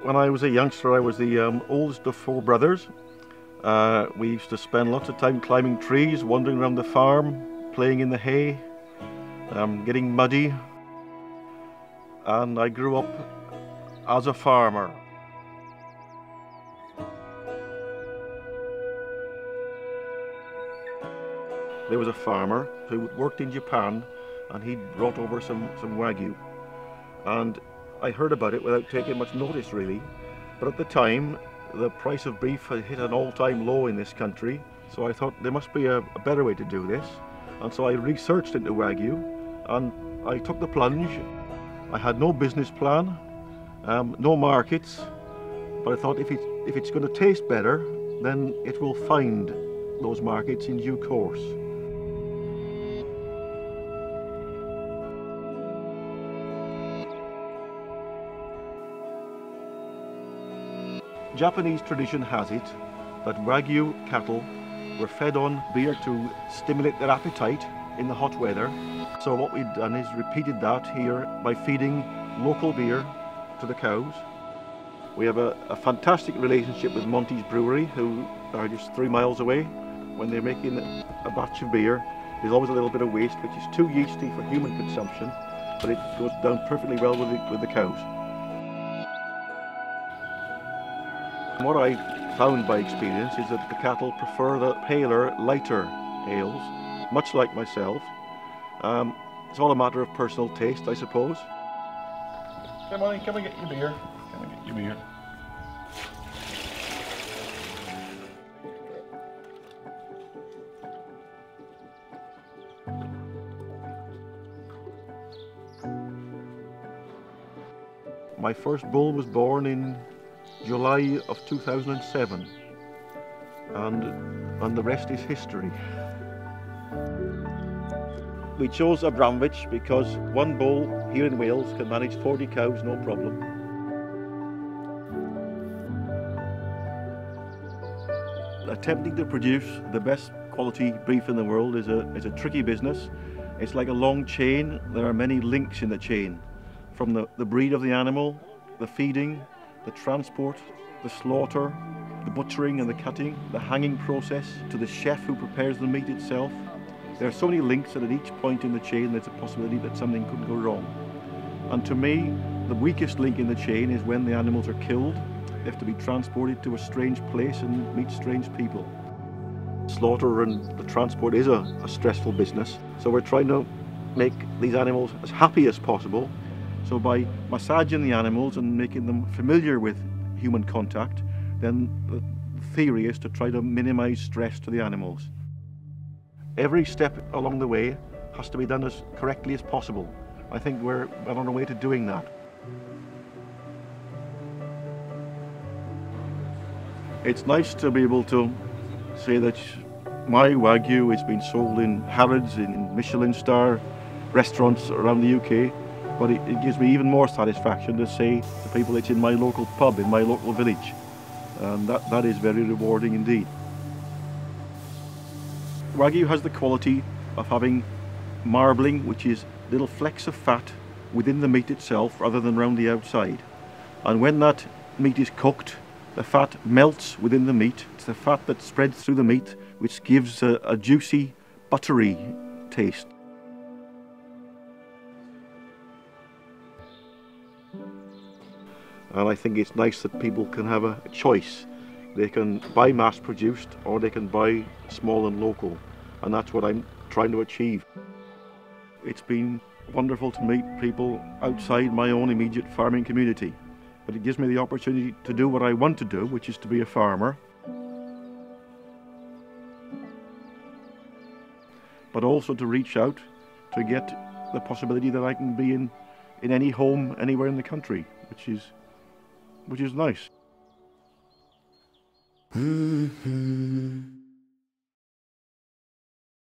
When I was a youngster, I was the oldest of four brothers. We used to spend lots of time climbing trees, wandering around the farm, playing in the hay, getting muddy. And I grew up as a farmer. There was a farmer who worked in Japan, and he brought over some Wagyu. And I heard about it without taking much notice really, but at the time the price of beef had hit an all-time low in this country, so I thought there must be a better way to do this, and so I researched into Wagyu and I took the plunge. I had no business plan, no markets, but I thought if it's going to taste better, then it will find those markets in due course. Japanese tradition has it that Wagyu cattle were fed on beer to stimulate their appetite in the hot weather. So what we've done is repeated that here by feeding local beer to the cows. We have a fantastic relationship with Monty's Brewery, who are just 3 miles away. When they're making a batch of beer, there's always a little bit of waste, which is too yeasty for human consumption, but it goes down perfectly well with the cows. What I found by experience is that the cattle prefer the paler, lighter ales, much like myself. It's all a matter of personal taste, I suppose. Come on, come and get your beer. Come and get your beer. My first bull was born in July of 2007, and the rest is history. We chose a Bramwich because one bull here in Wales can manage 40 cows no problem. Attempting to produce the best quality beef in the world is a tricky business. It's like a long chain. There are many links in the chain, from the breed of the animal, the feeding, the transport, the slaughter, the butchering and the cutting, the hanging process, to the chef who prepares the meat itself. There are so many links that at each point in the chain there's a possibility that something could go wrong. And to me, the weakest link in the chain is when the animals are killed. They have to be transported to a strange place and meet strange people. Slaughter and the transport is a stressful business, so we're trying to make these animals as happy as possible. So by massaging the animals and making them familiar with human contact, then the theory is to try to minimize stress to the animals. Every step along the way has to be done as correctly as possible. I think we're well on our way to doing that. It's nice to be able to say that my Wagyu has been sold in Harrods, in Michelin star restaurants around the UK. But it gives me even more satisfaction to say to people it's in my local pub, in my local village. And that is very rewarding indeed. Wagyu has the quality of having marbling, which is little flecks of fat within the meat itself rather than round the outside. And when that meat is cooked, the fat melts within the meat. It's the fat that spreads through the meat, which gives a juicy, buttery taste. And I think it's nice that people can have a choice. They can buy mass-produced or they can buy small and local. And that's what I'm trying to achieve. It's been wonderful to meet people outside my own immediate farming community. But it gives me the opportunity to do what I want to do, which is to be a farmer. But also to reach out to get the possibility that I can be in any home anywhere in the country, which is nice.